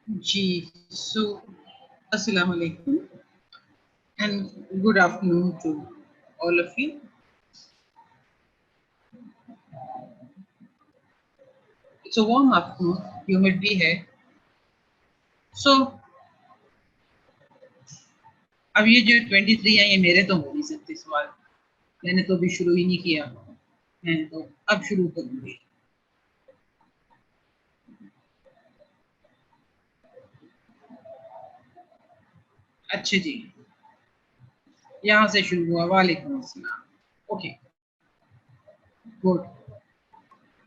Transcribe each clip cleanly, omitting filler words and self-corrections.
Ji, so Assalamu alaikum and good afternoon to all of you. It's a warm afternoon, humid भी है. So अब ये जो 23 है ये मेरे तो हो नहीं सकते सवाल. मैंने तो अभी शुरू ही नहीं किया. मैं तो अब शुरू करूँगी. अच्छा जी, यहाँ से शुरू हुआ. वालेकुम अस्सलाम. Okay, good.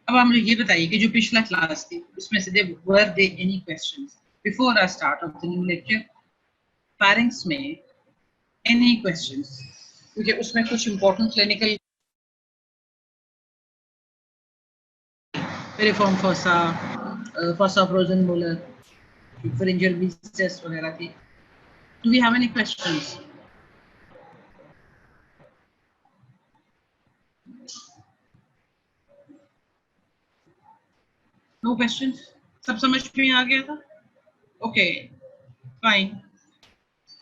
अब आप मुझे ये बताइए कि जो पिछला क्लास थी उसमें से were there any questions before I start off the new lecture? Parents में एनी क्वेश्चंस? क्योंकि उसमें कुछ important clinical piriform fossa frozen molar pharyngeal test वगैरह थी. Do we have any questions? No questions? सब समझ में आ गया था? Okay, fine.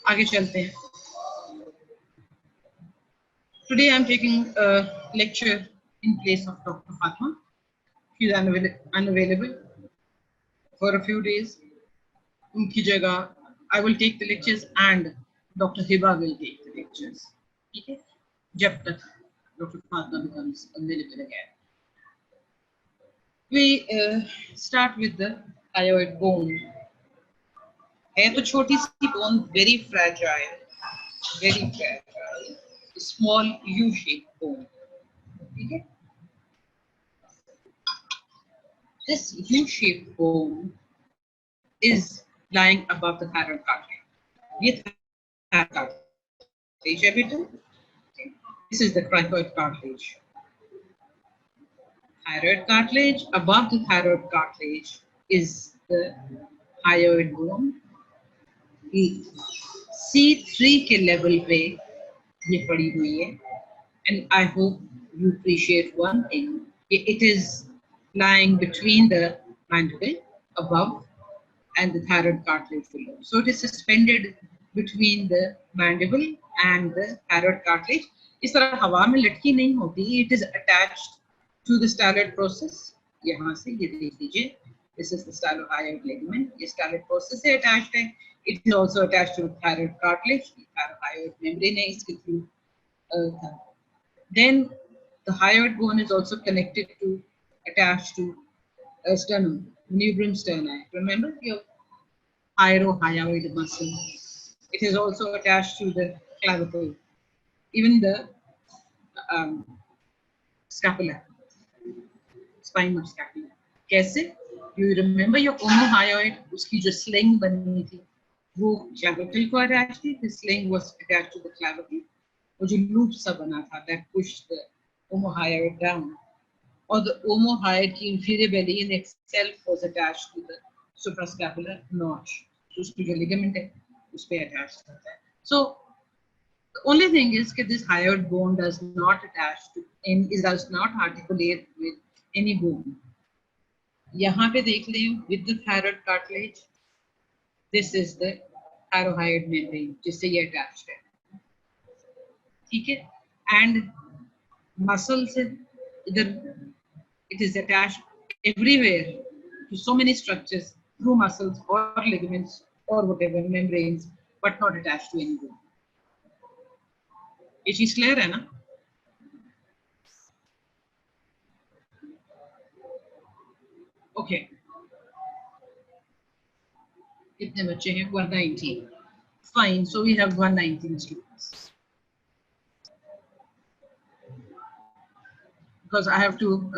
आगे चलते हैं. Today I am taking lecture in place of Dr. Fatma. She is unavailable for a few days. उनकी जगह I will take the lectures and Dr. Hiba will take the lectures. ठीक है? जब तक Dr. Fatma becomes available again. We start with the hyoid bone. है तो छोटी सी bone, very fragile, small U-shaped bone. ठीक है? This U-shaped bone is lying above the thyroid cartilage. ये thyroid cartilage है बेटा. This is the cricoid cartilage. Thyroid cartilage. Above the thyroid cartilage is the hyoid bone. C3 के level पे ये पड़ी हुई है. And I hope you appreciate one thing. It is lying between the mandible above and the thyroid cartilage below. So it is suspended between the mandible and the thyroid cartilage. इस तरह हवा में लटकी नहीं होती. It is attached to the styloid process. यहाँ से ये देख लीजिए. This is the stylohyoid ligament. ये styloid process से attached है. It is also attached to the thyroid cartilage. Thyroid membrane है इसके through. Then the hyoid bone is also connected to, attached to sternum, nubrum sterni. Remember your hyoid muscle. It is also attached to the clavicle, even the scapula, spine of scapula. कैसे? You remember your omohyoid? उसकी जो sling बनी थी, वो clavicle को attached थी. The sling was attached to the clavicle. वो जो loop सा बना था, that pushed the omohyoid down. Or the omohyoid की inferior belly in itself was attached to the suprascapular notch. So उसकी जो ligament है, उस पे attached होता है. So the only thing is that this hyoid bone does not attach to, and it does not articulate with any bone. यहाँ पे देख लें with the thyroid cartilage. This is the thyroid membrane जिससे ये attached है. ठीक है? And muscle से इधर it is attached everywhere to so many structures through muscles or ligaments or whatever membranes, but not attached to any bone. ये चीज clear है ना? Okay. कितने बच्चे हैं? 119. Fine. So we have 119 students. Because I have to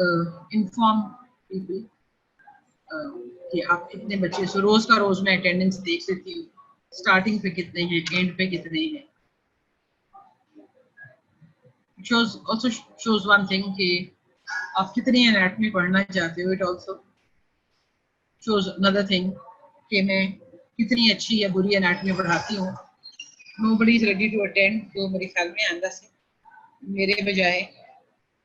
inform people कि आप कितने बच्चे. So रोज का रोज मैं attendance देख लेती हूँ. Starting पे कितने हैं, end पे कितने हैं. It also shows one thing कि आप कितनी anatomy पढ़ना चाहते हो. It also shows another thing कि मैं कितनी अच्छी या बुरी anatomy पढ़ाती हूँ. Nobody is ready to attend. तो मेरे ख्याल में अंदर से मेरे बजाय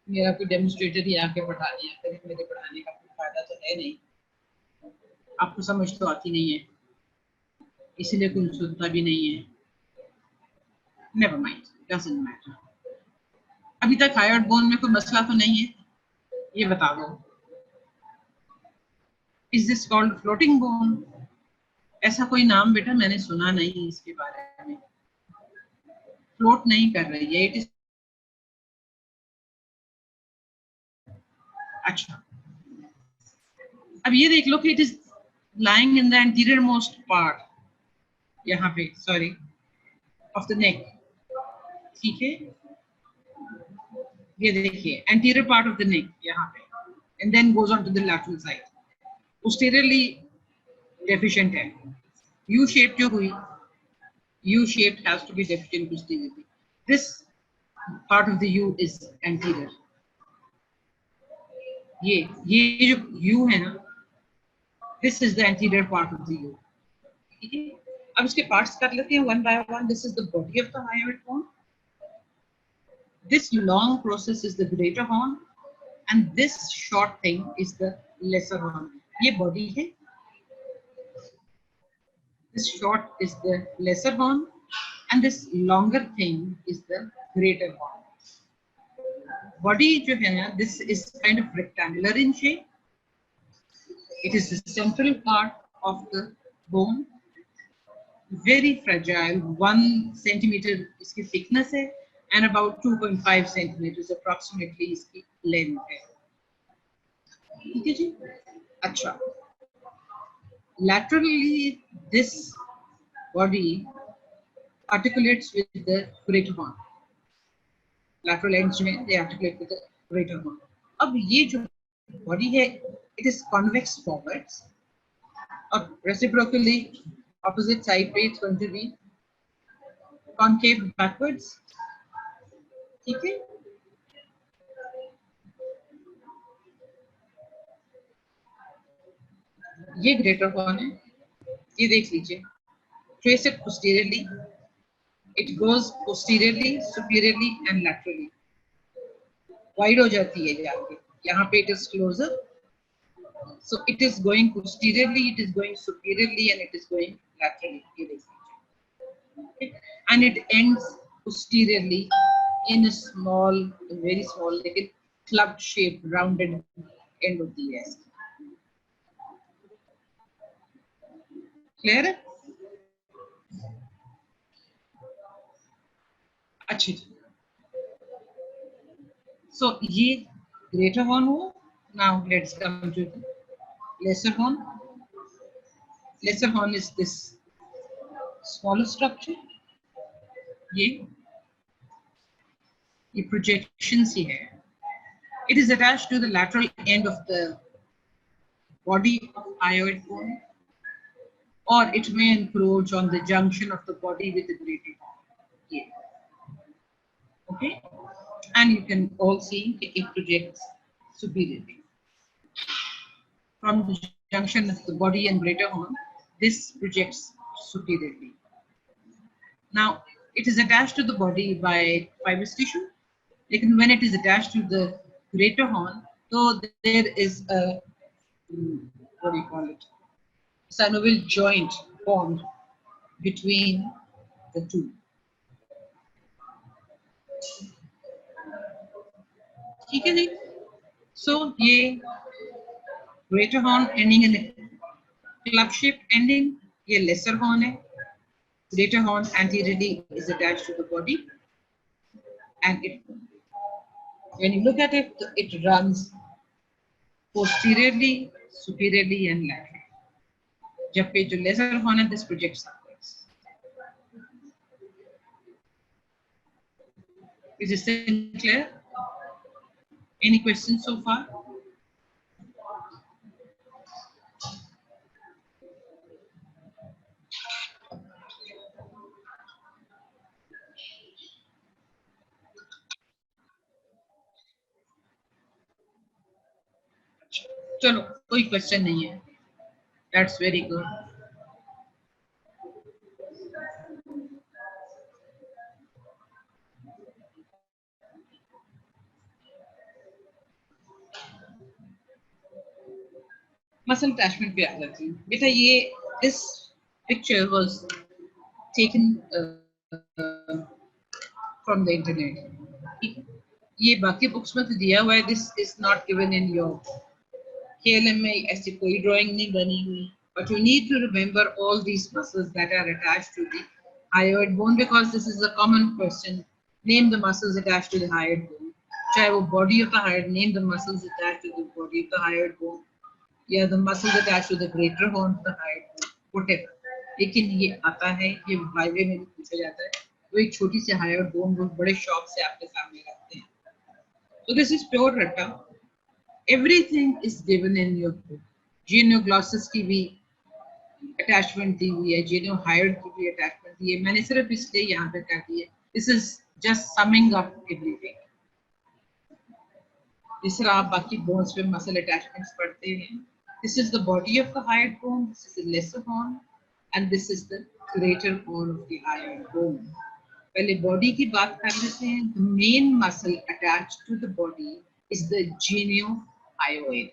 मेरा कोई डेमोन्स्ट्रेटर ही आके पढ़ा दिया. मेरे पढ़ाने का कोई फायदा तो है नहीं. आपको समझ तो आती नहीं है. इसलिए कोई सुनता भी नहीं है. Never mind, doesn't matter. अभी तक हायोइड बोन में कोई मसला तो नहीं है, ये बता दो. Is this called floating bone? ऐसा कोई नाम बेटा मैंने सुना नहीं इसके बारे में. फ्लोट नहीं कर रही है. इट इज अच्छा, अब ये देख लो कि it is lying in the anterior most part, यहाँ पे सॉरी ऑफ द नेक. ठीक है, ये देखिए anterior part of the neck यहाँ पे, and then goes on to the lateral side. posteriorly deficient है. U shaped जो हुई, U shaped has to be deficient posteriorly. This part of the U is anterior. ये जो U है ना, this is the anterior part of the U. ठीक है, अब इसके parts कर लेते हैं one by one. This is the body of the hyoid bone. This long process is the greater horn, and this short thing is the lesser horn. ये body है. This short is the lesser horn, and this longer thing is the greater horn. Body जो है ना, this is kind of rectangular in shape. It is the central part of the bone. Very fragile. 1 centimeter इसकी thickness है, and about 2.5 centimeters approximately इसकी length है. ठीक है जी. अच्छा, laterally this body articulates with the greater horn. Lateral ends में they articulate with the greater horn. अब ये जो body है, it is convex forwards, और reciprocally opposite side पे it's going to be concave backwards. ठीक है, ये greater horn है, ये देख लीजिए. Trace it posteriorly. It goes posteriorly, superiorly and laterally. Wide हो जाती है जाके. यहाँ पे it is closer. So it is going posteriorly, it is going superiorly, and it is going laterally. ये देख लीजिए. Okay. And it ends posteriorly in a small, very small, like a club shaped, rounded end of the S. Clear? अच्छा जी. So ये greater horn हो. Now let's come to the lesser horn. Lesser horn is this smaller structure. ये projections ही है. It is attached to the lateral end of the body of hyoid bone, or it may encroach on the junction of the body with the greater horn. Yeah. Okay, and you can all see it projects superiorly from the junction of the body and greater horn. This projects superiorly. Now it is attached to the body by fibrous tissue. Like when it is attached to the greater horn, so there is a what do you call it? Synovial joint formed between the two. ठीक है जी. So ये greater horn ending in a club shaped ending. ये lesser horn है. Greater horn anteriorly is attached to the body, and it, when you look at it, it runs posteriorly, superiorly, and laterally. जबकि जो lesser horn है, this projects upwards. Is this clear? Any questions so far? चलो कोई question नहीं है. That's very good. Muscle attachment पे आ जाती हूँ बेटा. ये इस picture was taken from the internet. ये बाकी बुक्स में तो दिया हुआ है, this is not given in your KLM में ऐसी कोई drawing नहीं बनी हुई. But you need to remember all these muscles that are attached to the hyoid bone because this is a common question. Name the muscles attached to the hyoid bone. चाहे वो body of the hyoid, name the muscles attached to the body of the hyoid bone. Yeah, the muscles attached to the greater horn of the hyoid bone, whatever. लेकिन ये आता है, ये वाइवे में भी पूछा जाता है. तो एक छोटी सी hyoid bone वो बड़े शौक से आपके सामने रखते हैं. So this is pure ratta. Everything is given in your book. Genioglossus की भी attachment दी हुई है, geniohyoid की भी attachment दी है. मैंने सिर्फ इसलिए यहाँ पे कर दी है. This is just summing up everything. जिस तरह आप बाकी bones पे muscle attachments पढ़ते हैं. This is the body of the hyoid bone. This is the lesser horn, and this is the greater horn of the hyoid bone. पहले body की बात कर लेते हैं. The main muscle attached to the body is the geniohyoid.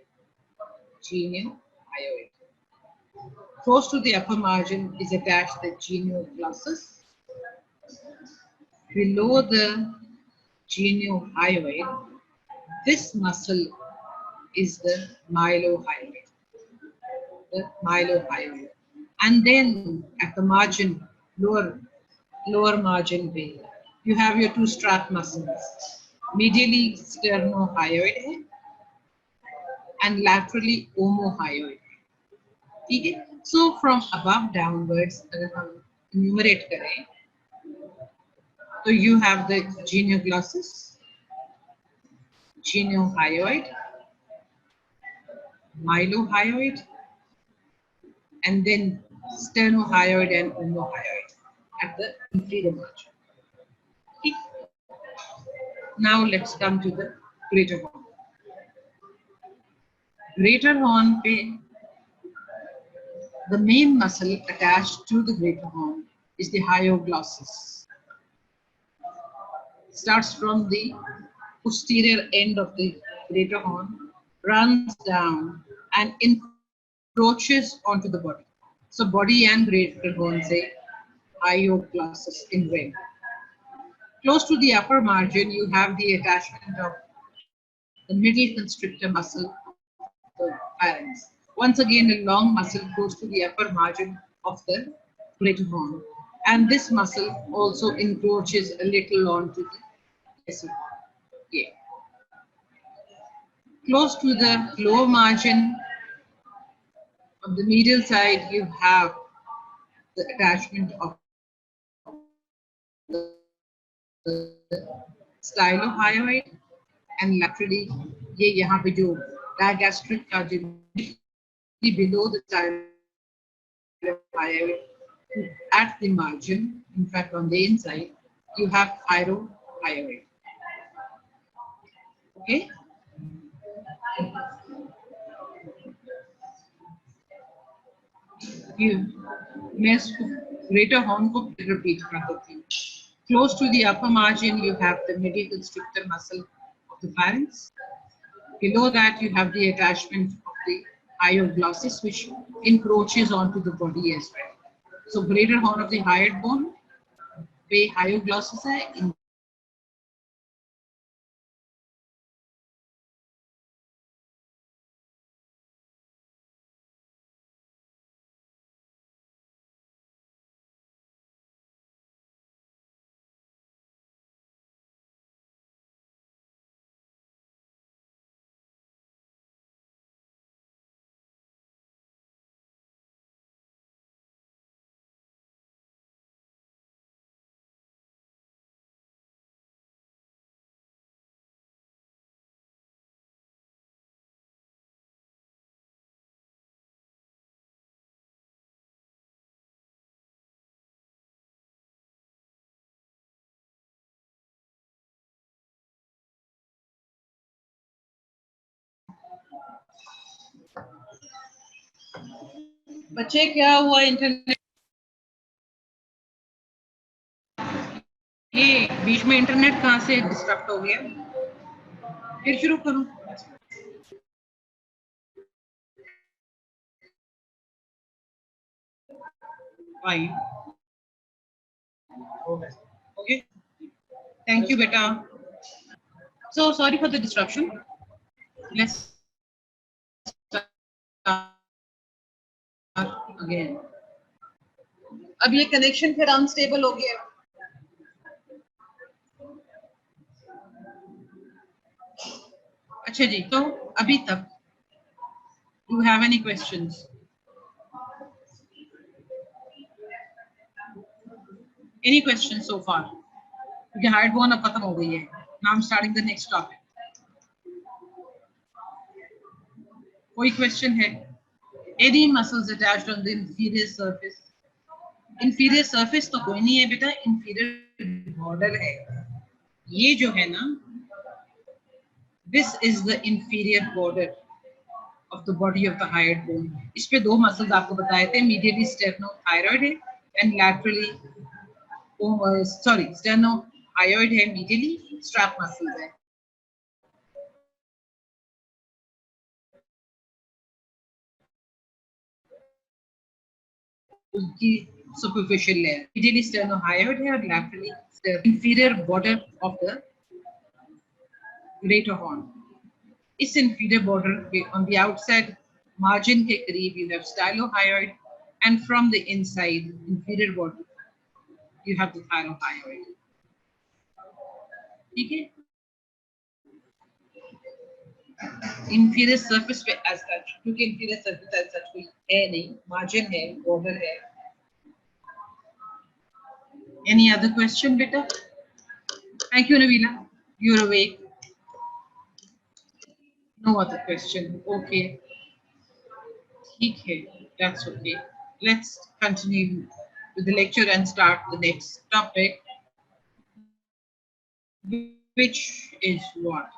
Geniohyoid. Close to the upper margin is attached the genioglossus. Below the geniohyoid, this muscle is the mylohyoid. The mylohyoid. And then at the margin, lower margin bay, you have your two strap muscles. Medially sternohyoid है and laterally omohyoid. ठीक है? So from above downwards, अगर हम enumerate करें, so you have the genioglossus, geniohyoid, mylohyoid, and then sternohyoid and omohyoid at the inferior margin. Okay. Now let's come to the greater horn. Greater horn पे the main muscle attached to the greater horn is the hyoglossus. Starts from the posterior end of the greater horn, runs down and encroaches onto the body. So body and greater horn say hyoglossus in red. Close to the upper margin, you have the attachment of the middle constrictor muscle of the pharynx. Once again, a long muscle close to the upper margin of the greater horn. And this muscle also encroaches a little onto the lesser horn. Yeah. Close to the lower margin of the medial side, you have the attachment of the stylohyoid and laterally ये यहाँ पे जो digastric का जो below the stylohyoid at the margin, in fact on the inside, you have thyrohyoid. Okay. मैं greater horn को repeat कर देती हूँ. Close to the upper margin, you have the middle constrictor muscle of the pharynx. Below that, you have the attachment of the hyoglossus, which encroaches onto the body as well. So, greater horn of the hyoid bone, पे hyoglossus है. बच्चे क्या हुआ internet ये बीच में internet कहाँ से disturb हो गया फिर शुरू करूं Fine. Okay. Thank you, beta. So sorry for the disruption. Let's start again. अब ये कनेक्शन फिर अनस्टेबल हो गया. अच्छा जी, तो अभी तक do you have any questions? Any questions so far? क्योंकि हार्ड वन अब खत्म हो गई है. Now I'm starting the next topic. कोई क्वेश्चन है? Any muscles attached on the inferior surface? Inferior surface तो कोई नहीं है बेटा, inferior border है. ये जो है ना, this is the inferior border of the body of the hyoid bone. इस पे दो मसल्स आपको बताए थे, medially sternothyroid है and laterally sternocleidomastoid है, medially strap muscles है. उनकी superficial layer medially sternocleidomastoid है और laterally the inferior border of the greater horn. इस inferior border पे on the outside margin के करीब you have stylohyoid and from the inside inferior border you have the thyrohyoid. ठीक है? Inferior surface पे as such, क्योंकि inferior surface as such कोई है नहीं, margin है, border है. Any other question, beta? Thank you, Navila. You're awake. No other question. Okay. ठीक है. That's okay. Let's continue with the lecture and start the next topic, which is what?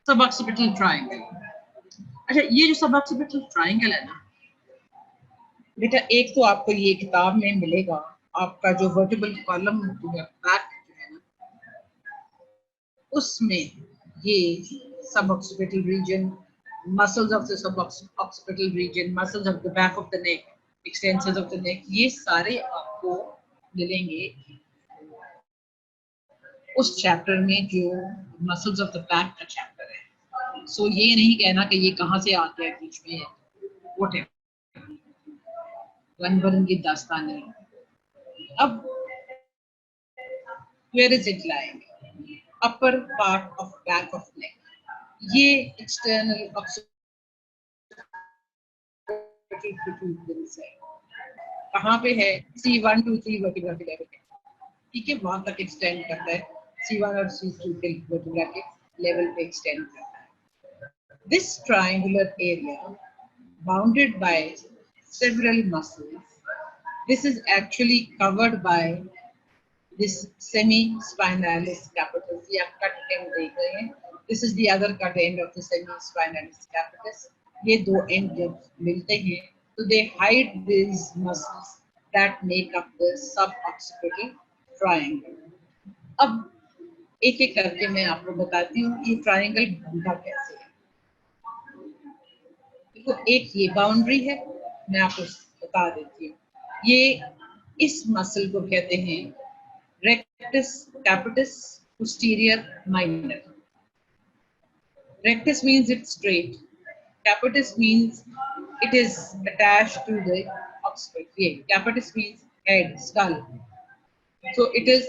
Suboccipital triangle. अच्छा, ये जो suboccipital triangle है ना, बेटा एक तो आपको ये किताब में मिलेगा, आपका जो vertebral column जो है, back जो है ना, उसमें ये suboccipital region, muscles of the suboccipital region, muscles of the back of the neck, extensors of the neck, ये सारे आपको मिलेंगे उस चैप्टर में जो मसल्स ऑफ द बैक का चैप्टर है. सो ये नहीं कहना कि ये कहाँ से आते हैं बीच में, व्हाटएवर, वन वन की दास्तान नहीं. अब where is it lying? Upper part of back of neck. ये एक्सटर्नल ऑक्सीपिटल है. कहाँ पे है? C1 to 3 वर्टिब्रा के लेवल पे. ठीक है, वहां तक एक्सटेंड करता है. C1 और C2 के वर्टिब्रा के लेवल पे एक्सटेंड करता है. This triangular area bounded by several muscles. This is actually covered by this semi-spinalis capitis. ये आप cut end देख रहे हैं. This is the other cut end of the semi-spinalis capitis. ये दो end जब मिलते हैं, so they hide these muscles that make up the suboccipital triangle. अब एक एक करके मैं आपको बताती हूँ ये ट्रायंगल बनता कैसे है. देखो, एक ये बाउंड्री है, मैं आपको बता देती हूँ. ये इस मसल को कहते हैं rectus capitis posterior minor. Rectus means it's straight. Capitis means it is attached to the occiput. Yeah, capitis means head, skull. So it is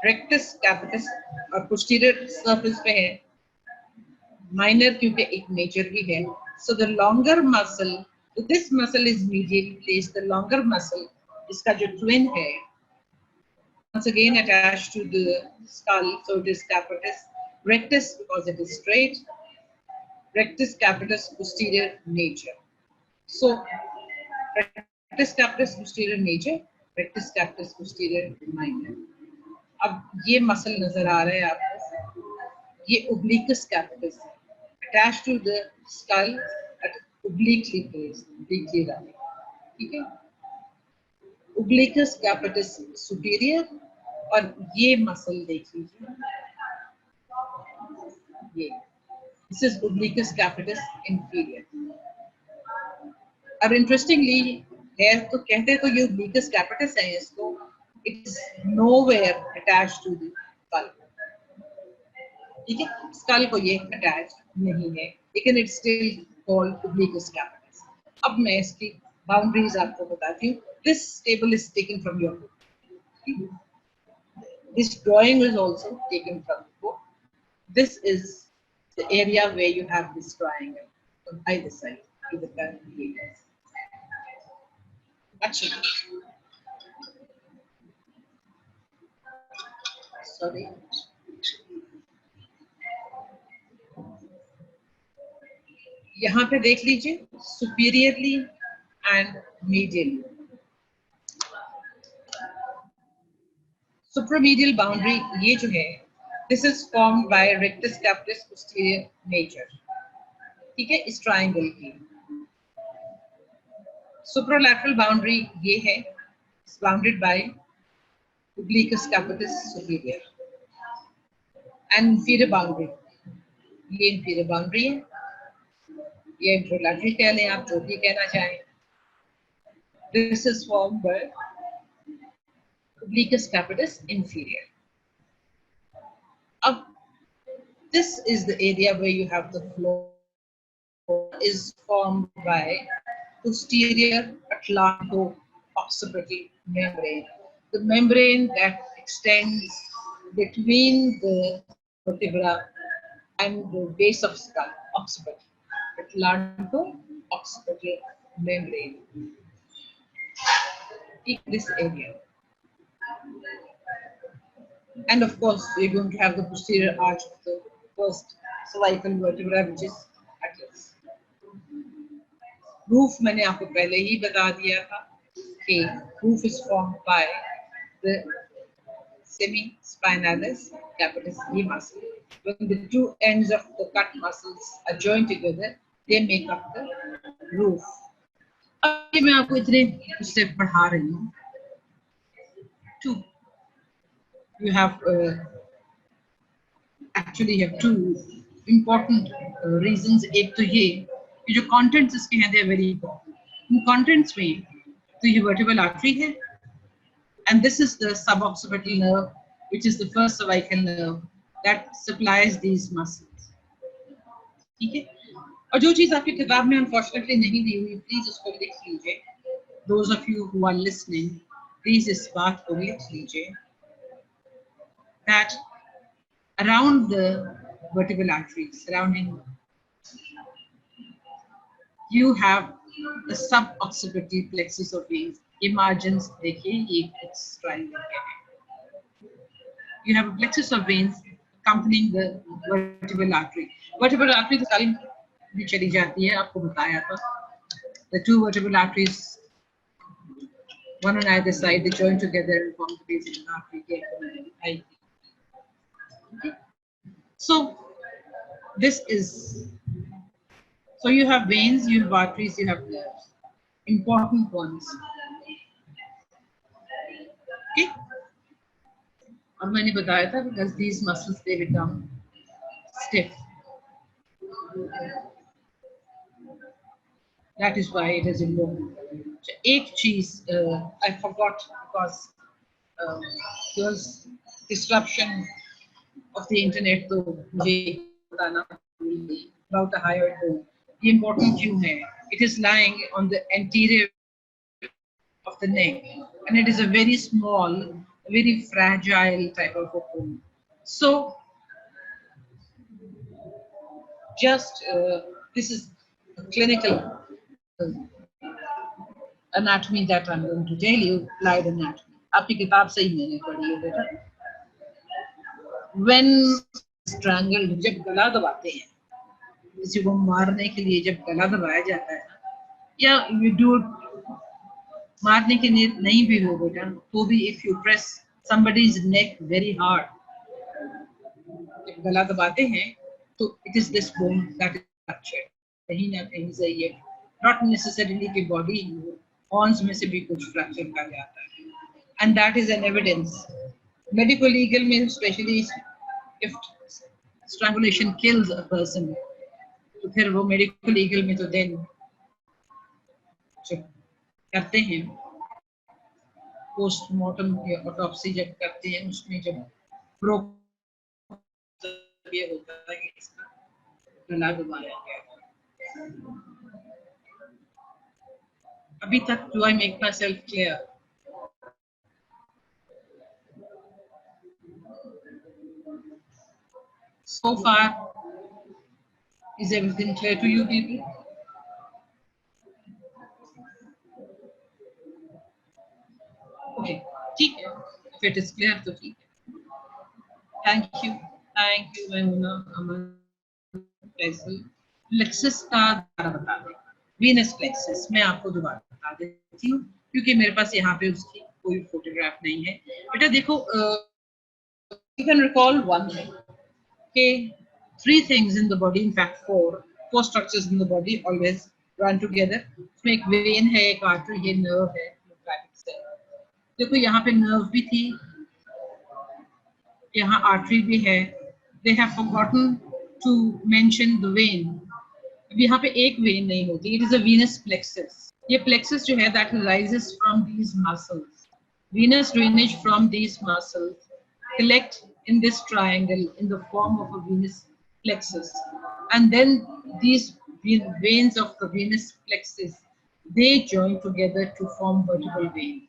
rectus capitis और posterior surface पे है. Minor क्योंकि एक major भी है. So the longer muscle, so this muscle is medially placed. The longer muscle, इसका जो twin है, once again attached to the skull, so it is capitis. Rectus because it is straight. Rectus capitis posterior major. So rectus capitis posterior major, rectus capitis posterior minor. अब ये muscle नजर आ रहा है आपको, ये obliquus capitis है, attached to the skull at obliquely placed, obliquely running. ठीक है, obliquus capitis superior. और ये मसल देख लीजिए, ये this is obliquus capitis inferior. अब इंटरेस्टिंगली है तो कहते तो ये obliquus capitis है इसको, it is nowhere attached to the skull. ठीक है, स्कल को ये अटैच नहीं है, लेकिन it's still called obliquus capitis. अब मैं इसकी बाउंड्रीज आपको बताती हूँ. This table is taken from your book. This drawing is also taken from book. This is the area where you have this triangle on either side to the current areas. Actually, sorry. यहाँ पे देख लीजिए superiorly and medially. Supramedial boundary ये जो है, this is formed by rectus capitis posterior major. ठीक है, इस triangle की. Supralateral boundary ये है, is bounded by obliquus capitis superior. And inferior boundary, ये inferior boundary है, ये infralateral कह लें आप, जो भी कहना चाहें. This is formed by obliquus capitis inferior. Up, this is the area where you have the floor is formed by posterior atlanto-occipital membrane. The membrane that extends between the vertebra and the base of skull, occipital. Atlanto-occipital membrane. In this area. And of course, we're going to have the posterior arch of the first cervical vertebra, which is atlas. Roof मैंने आपको पहले ही बता दिया था कि roof is formed by the semispinalis capitis muscle. When the two ends of the cut muscles are joined together, they make up the roof. अब मैं आपको इतने उससे पढ़ा रही हूँ. Two. You have actually have two important reasons. एक तो ये कि जो contents इसके हैं, they are very important. In contents में तो ये vertebral artery है, and this is the suboccipital nerve, which is the first cervical nerve that supplies these muscles. ठीक है? और जो चीज आपकी किताब में unfortunately नहीं दी हुई, please उसको लिख लीजिए. Those of you who are listening, please इस बात को लिख लीजिए. That around the vertebral arteries, surrounding, you have the suboccipital plexus of veins. ये margins देखिए, ये इस triangle के हैं. You have a plexus of veins accompanying the vertebral artery. Vertebral artery तो सारी भी चली जाती है, आपको बताया था. The two vertebral arteries, one on either side, they join together and form the basic artery. Okay. So this is, so you have veins, you have arteries, you have nerves, important ones. Okay. और मैंने बताया था because these muscles they become stiff. That is why it is important. एक चीज I forgot because there was disruption of the internet, तो मुझे बताना about the hyoid bone. The important क्यों है? It is lying on the anterior of the neck, and it is a very small, very fragile type of a bone. So, just this is a clinical anatomy that I'm going to tell you, applied anatomy. आपकी किताब से ही मैंने पढ़ी है बेटा. When strangled, जब गला दबाते हैं, किसी को मारने के लिए जब गला दबाया जाता है, या you do मारने के लिए नहीं भी हो बेटा, तो भी if you press somebody's neck very hard, जब गला दबाते हैं, तो it is this bone that is fractured. कहीं ना कहीं से ये not necessarily कि body bones में से भी कुछ fracture कर जाता है, and that is an evidence. Medical legal में especially if strangulation kills a person, तो फिर वो medical legal में तो then जब करते हैं पोस्टमार्टम या ऑटोप्सी जब करते हैं उसमें जब प्रो ये होता है कि इसका गला दबाया गया। अभी तक do I make myself clear? So far, is everything clear to you people? Okay, ठीक है, if it is clear तो ठीक है। Thank you Maimuna, Aman, Faisal। Plexus का दोबारा बता दें, वीनस प्लेक्सस मैं आपको दोबारा बता देती हूँ क्योंकि मेरे पास यहाँ पे उसकी कोई फोटोग्राफ नहीं है। बेटा देखो, you can recall one thing, okay, three things in the body, in fact four structures in the body always run together। उसमें एक वेन है, एक आर्टरी है, नर्व है, देखो यहाँ पे नर्व भी थी, यहाँ आर्टरी भी है। They have forgotten to mention the vein। अब यहाँ पे एक वेन नहीं होती, it is a venous plexus। ये plexus जो है that arises from these muscles, venous drainage from these muscles collect in this triangle in the form of a venous plexus, and then these veins of the venous plexus they join together to form vertebral veins।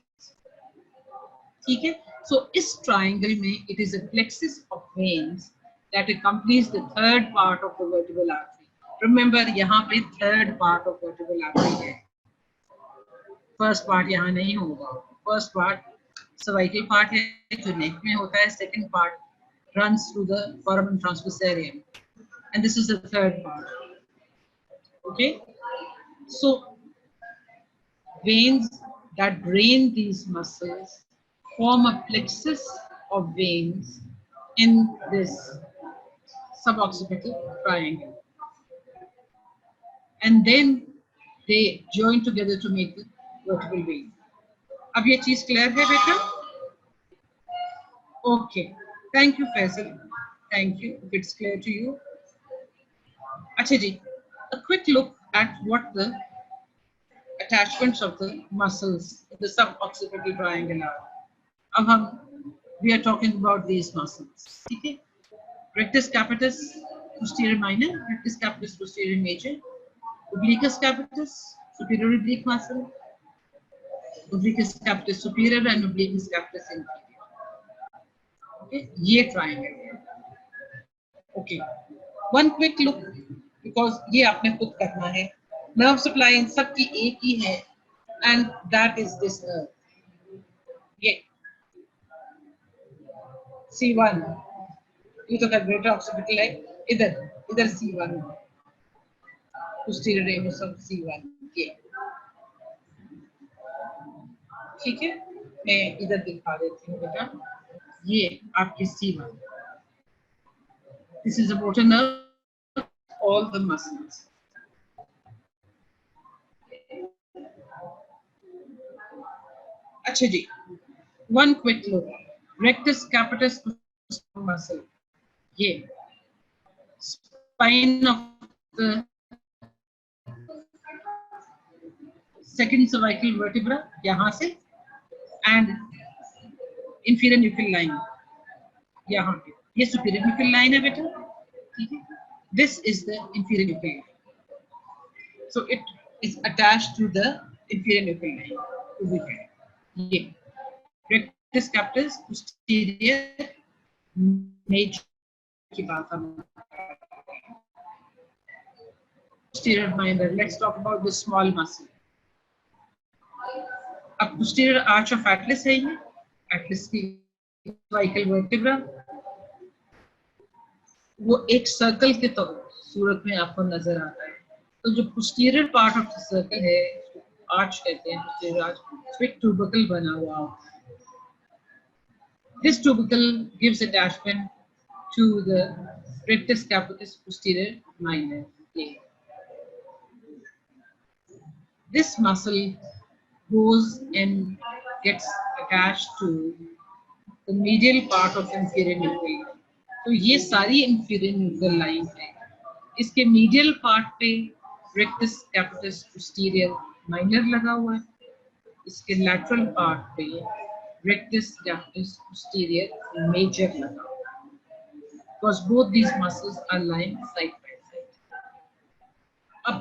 ठीक है, so इस triangle में it is a plexus of veins that accompanies the third part of the vertebral artery। Remember यहाँ पे third part of vertebral artery है, first part यहाँ नहीं होगा। first part cervical part है जो neck में होता है, second part runs through the foramen transversarium, and this is the third part। Okay, so veins that drain these muscles form a plexus of veins in this suboccipital triangle, and then they join together to make the vertebral vein। अब ये चीज clear है बेटा? Okay, thank you Faisal, thank you if it's clear to you। अच्छा जी, a quick look at what the attachments of the muscles in the suboccipital triangle are। अब हम we are talking about these muscles, ठीक है? Rectus capitis posterior minor, rectus capitis posterior major, obliquus capitis superior oblique muscle, obliquus capitis superior and obliquus capitis inferior। Okay, ये triangle है। Okay, one quick look because ये आपने खुद करना है। Nerve supply इन सब की एक ही है and that is this nerve। ये C1, ये तो carburetor occipital है, इधर C1 posterior ramus of C1 ये, ठीक है? मैं इधर दिखा देती हूँ बेटा, ये आपकी C1, this is a motor nerve, all the muscles। अच्छा जी, one quick look, rectus capitis muscle, ये spine of the second cervical vertebra यहाँ से and inferior nuchal line यहाँ पे, ये superior nuchal line है बेटा, ठीक है? This is the inferior nuchal line, so it is attached to the inferior nuchal line। ये rectus capitis posterior major की बात हम posterior minor। Let's talk about the small muscle। अब posterior arch of atlas है, ये atlas की cervical vertebra, वो एक सर्कल के सूरत में आपको नजर आता है। तो जो posterior part of the circle है, arch कहते हैं, posterior arch, एक tubercle बना हुआ होता है। This tubercle gives attachment to the rectus capitis posterior minor। This muscle goes and gets attached to the medial part of inferior nuchal line। तो ये सारी inferior nuchal line है, इसके medial part पे rectus capitis posterior माइनर लगा हुआ है, इसके लैटरल पार्ट पे rectus diaphragm posterior major लगा हुआ है, because both these muscles are lying side by side. अब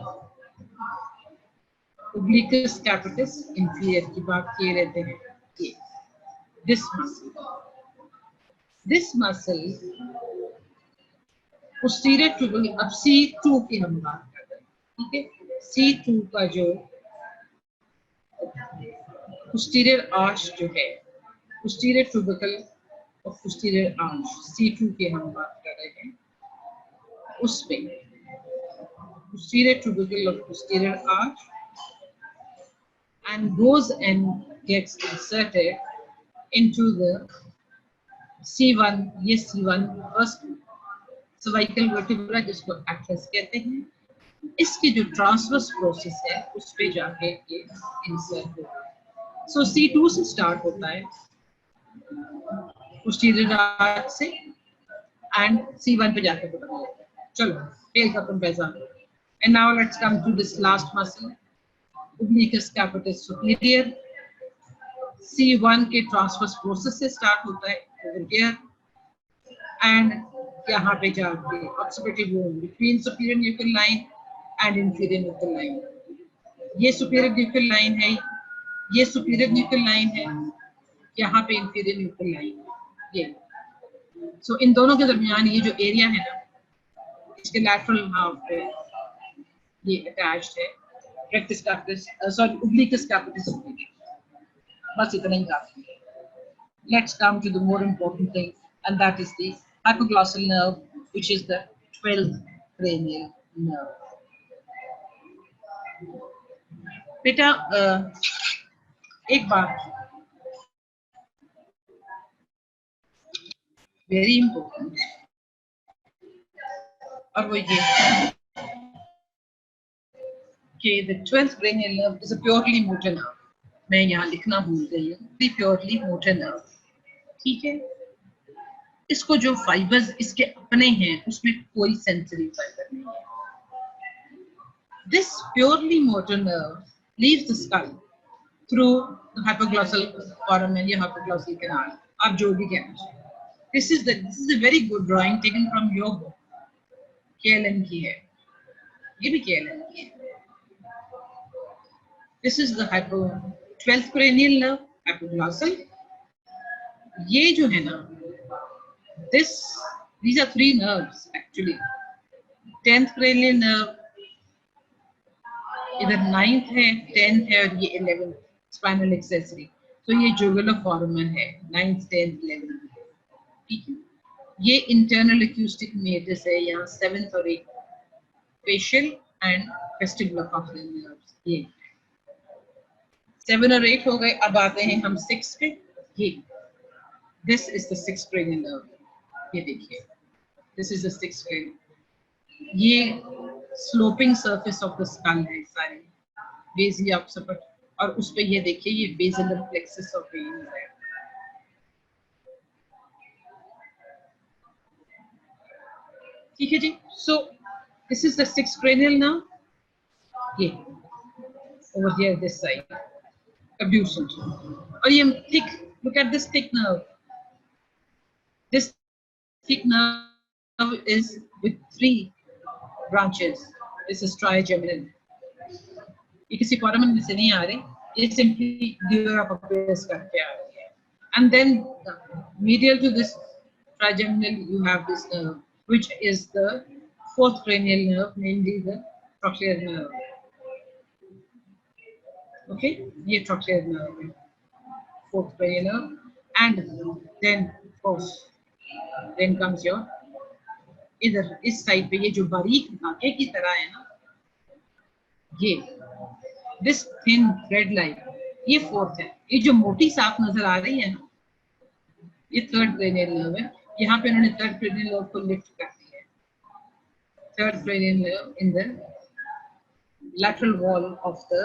obliquus capitis inferior की बात किए रहते हैं, ये this muscle posterior tubercle, अब C2 की हम बात कर रहे हैं, ठीक है। C2 का जो posterior arch जो है, posterior tubercle और posterior arch C2 की हम बात कर रहे हैं, उसमें posterior tubercle of posterior arch and goes and gets inserted into the C1, ये C1 first cervical vertebra जिसको atlas कहते हैं, इसकी जो ट्रांसवर्स प्रोसेस है उस पे जाके ये इंसर्ट होता है। सो C2 से स्टार्ट होता है posterior arch से and C1 पे जाके खत्म हो जाता है। चलो टेल का comparison. And now let's come to this last muscle obliquus capitis superior। C1 के ट्रांसवर्स प्रोसेस से स्टार्ट होता है over here and यहाँ पे जाके occipital bone between superior nuchal line and inferior nuchal line, ये superior nuchal line है, ये superior nuchal line है, यहाँ पे inferior nuchal line है, ये so इन दोनों के दरमियान ये जो एरिया है ना, इसके lateral half पे ये attached है rectus capitis, obliquus capitis superior। बस इतना ही काफी है। Let's come to the more important thing, and that is the hypoglossal nerve, which is the 12th cranial nerve. बेटा एक बात वेरी इंपॉर्टेंट, और वो ये कि the 12th cranial nerve is a purely motor nerve। मैं यहाँ लिखना भूल गई हूँ, purely motor nerve, ठीक है। इसको जो फाइबर्स इसके अपने हैं उसमें कोई सेंसरी फाइबर नहीं है। This purely motor nerve leaves the skull through the hypoglossal foramen या hypoglossal canal, आप जो भी कहना चाहिए। This is a very good drawing taken from your book, KLM की है, ये भी KLM की है। This is the 12th cranial nerve, hypoglossal। ये जो है ना, these are 3 nerves actually। 10th cranial nerve इधर 9th है, 10th है और ये 11th स्पाइनल एक्सेसरी, तो ये जुगुलर फोरामेन है 9th 10th 11th, ठीक है। ये इंटरनल एक्यूस्टिक मेटस है, यहाँ 7th और 8th facial and vestibular coxal nerves, ये 7 और 8 हो गए। अब आते हैं हम 6 पे, ये this is the 6th cranial nerve, ये देखिए this is the 6th cranial, ये sloping surface of the skull है सारे बेसी ऑक्सिपिट, और उस पे ये देखिए ये बेसिलर प्लेक्सस ऑफ वेन्स है, ठीक है जी। So this is the 6th cranial nerve, ये over here this side abduction, और ये thick, look at this thick nerve, this thick nerve is with 3 branches, this is trigeminal, ये किसी foramen में से नहीं आ रही, ये simply dura papillus करके आ रही है। And then medial to this trigeminal you have this nerve, which is the 4th cranial nerve, namely the trochlear nerve, okay, ये trochlear nerve है, 4th cranial nerve, and then of course then comes your इधर इस side पे ये जो बारीक धागे की तरह है ना, ये this thin thread like, ये 4th है, ये जो मोटी साफ नजर आ रही है ना, ये 3rd cranial nerve है, यहाँ पे उन्होंने 3rd cranial nerve को लिफ्ट कर दिया है, 3rd cranial nerve in the lateral wall of the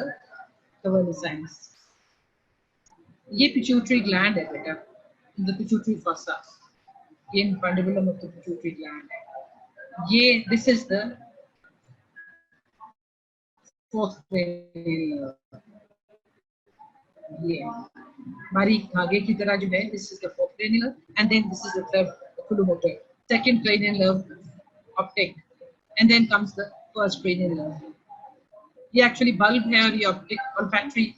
cavernicines। ये pituitary gland है बेटा, the pituitary fossa, ये infundibulum of the pituitary gland है, ये this is the fourth cranial nerve. ये बारीक धागे की तरह जो है, this is the fourth cranial nerve, and then this is the third oculomotor. Second cranial nerve, optic, and then comes the first cranial nerve. ये actually bulb है और ये optic olfactory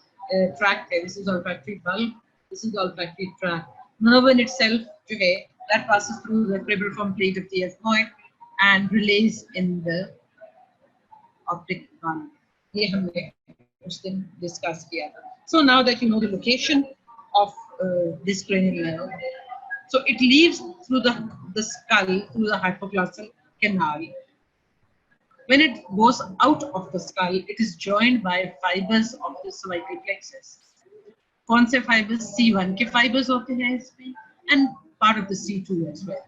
tract है. This is olfactory bulb. This is the olfactory tract. Nerve in itself जो है, that passes through the cribriform plate of the ethmoid and relays in the optic bulb. ये हमने उस दिन discuss किया था. So now that you know the location of this cranial nerve, so it leaves through the skull, through the hypoglossal canal. When it goes out of the skull, it is joined by fibers of the cervical plexus. कौन से fibers? C1 के fibers होते हैं इसमें, and part of the C2 as well.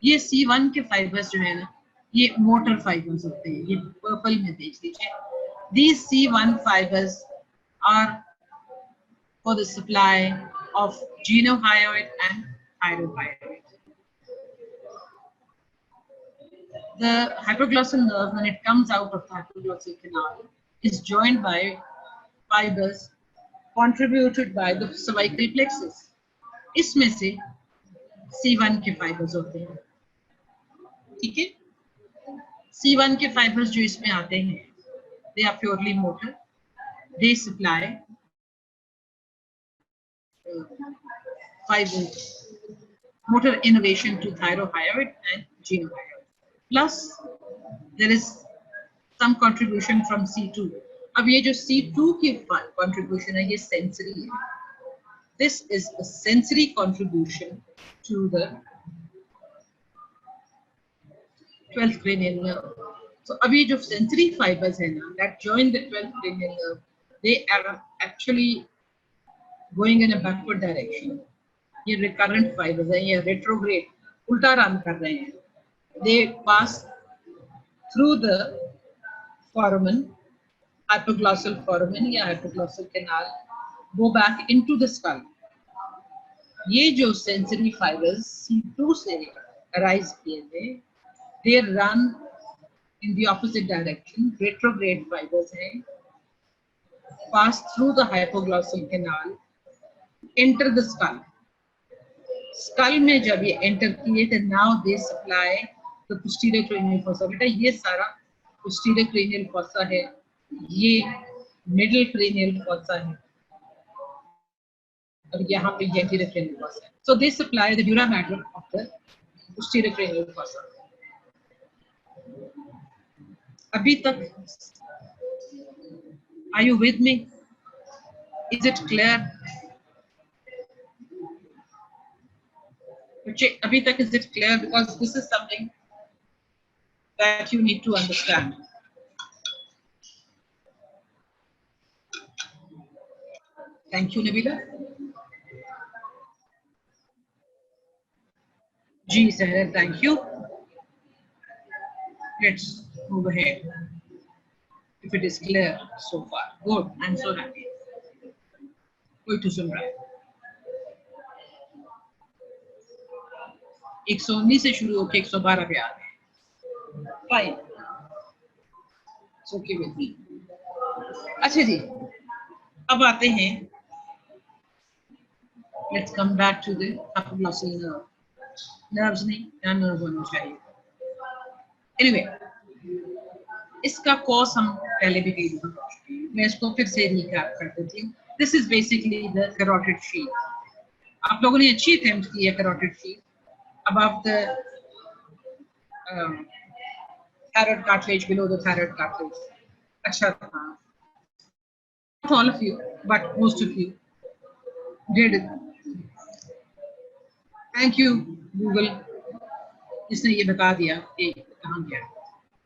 ये C1 के fibers जो है ना, ये motor fibers होते हैं. ये purple में देख लीजिए. These C1 fibers are for the supply of genohyoid and thyrohyoid. The hypoglossal nerve, when it comes out of the hypoglossal canal, is joined by fibers contributed by the cervical plexus. इसमें से C1 के fibers होते हैं. ठीक है? C1 के fibers जो इसमें आते हैं, they are purely motor. They supply fibers, motor innervation to thyrohyoid and genohyoid. Plus, there is some contribution from C2. अब ये जो C2 की contribution है, ये sensory है. This is a sensory contribution to the 12th cranial nerve. So अब ये जो sensory fibers है ना, that join the 12th cranial nerve, they are actually going in a backward direction. ये recurrent fibers हैं, ये retrograde, उल्टा रन कर रहे हैं. They pass through the foramen, hypoglossal foramen या hypoglossal canal, go back into the skull. ये जो sensory fibers C2 से arise किए थे, they run in the opposite direction. Retrograde fibers हैं, pass through the hypoglossal canal, enter the skull. Skull में जब ये enter किए थे, now they supply the posterior cranial fossa. बेटा ये सारा posterior cranial fossa है, ये middle cranial fossa है, और यहाँ पे ये anterior cranial fossa है. So they supply the dura mater of the posterior cranial fossa. अभी तक, are you with me? Is it clear? अभी तक is it clear? Because this is something that you need to understand. Thank you, Nabila. Ji, sir, thank you. Let's move ahead. If it is clear so far, good. I'm so happy. कोई तो सुन रहा है. 119 से शुरू होकर 112 पे आ रहे हैं. Fine. It's okay with me. अच्छा जी, अब आते हैं. Let's come back to the hypoglossal nerve. Nerves नहीं, यहाँ nerve होना चाहिए. Anyway, इसका cause हम पहले भी कही थी. मैं इसको फिर से recap कर देती हूँ. This is basically the carotid sheath. आप लोगों ने अच्छी attempt की है carotid sheath above the thyroid cartilage, below the thyroid cartilage. अच्छा था. Not all of you, but most of you did it. Thank you, Google. इसने ये बता दिया कि कहाँ गया,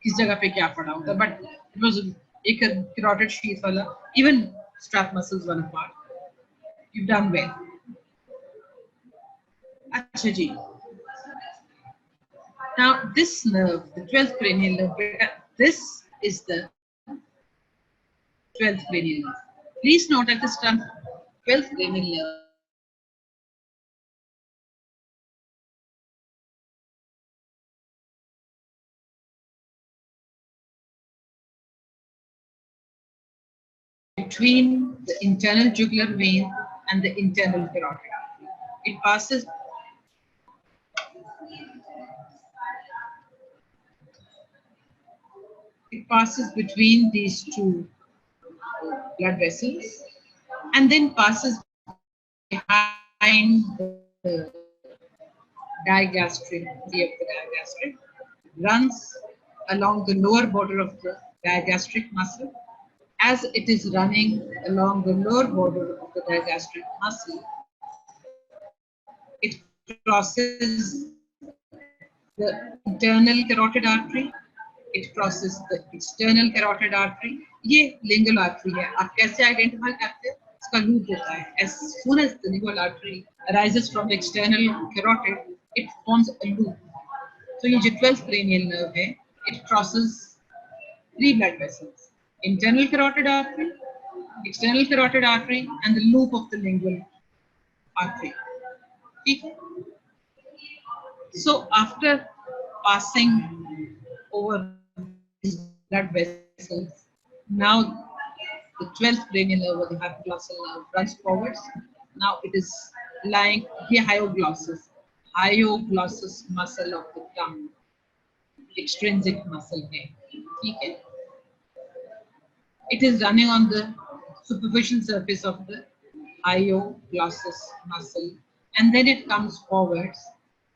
किस जगह पे क्या पड़ा होगा. But it was एक carotid sheath वाला, even strap muscles one apart. You've done well. अच्छा जी. Now this nerve, the 12th cranial nerve, this is the 12th cranial nerve. Please note at this time, 12th cranial nerve between the internal jugular vein and the internal carotid artery. It passes between these two blood vessels and then passes behind the digastric tree of the digastric, runs along the lower border of the digastric muscle. As it is running along the lower border of the digastric muscle, it crosses the internal carotid artery, it crosses the external carotid artery. ये lingual artery है. आप कैसे identify करते हैं? इसका loop होता है. As soon as the lingual artery arises from the external carotid, it forms a loop. So ये जो 12th cranial nerve है, it crosses 3 blood vessels: internal carotid artery, external carotid artery, and the loop of the lingual artery. Okay? So after passing over these blood vessels, now the 12th cranial nerve or the hypoglossal nerve runs forwards. Now it is lying here, hyoglossus muscle of the tongue, extrinsic muscle है, ठीक है? It is running on the superficial surface of the hyoglossus muscle, and then it comes forwards,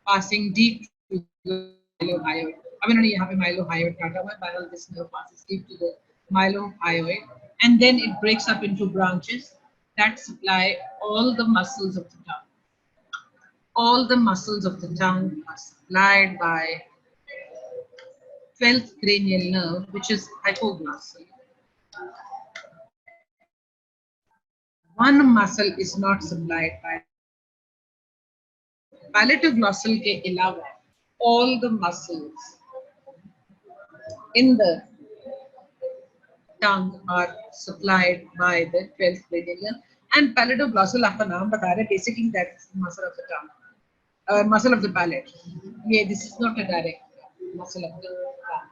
passing deep to the mylohyoid. अब इन्होंने यहाँ पे mylohyoid काटा हुआ है, parallel this nerve passes deep to the mylohyoid, and then it breaks up into branches that supply all the muscles of the tongue. All the muscles of the tongue are supplied by 12th cranial nerve, which is hypoglossal. One muscle is not supplied by palatoglossal के अलावा all the muscles in the tongue are supplied by the 12th cranial nerve. And palatoglossal आपका नाम बता रहे, basically that's the muscle of the tongue, muscle of the palate. Yeah, this is not a direct muscle of the tongue.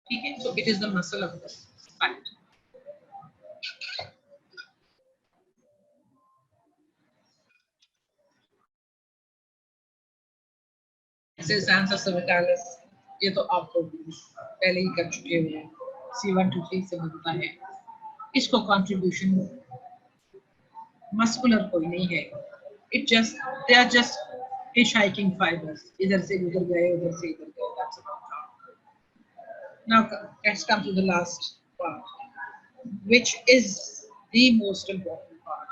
Okay, so it is the muscle of the palate. Ansa cervitalis, ये तो आपको पहले ही कर चुके हुए हैं, C123 से बनता है. इसको contribution muscular कोई नहीं है. They are just hitchhiking fibers. इधर से उधर गए, उधर से इधर गए. That's about all. Now let's come to the last part, which is the most important part,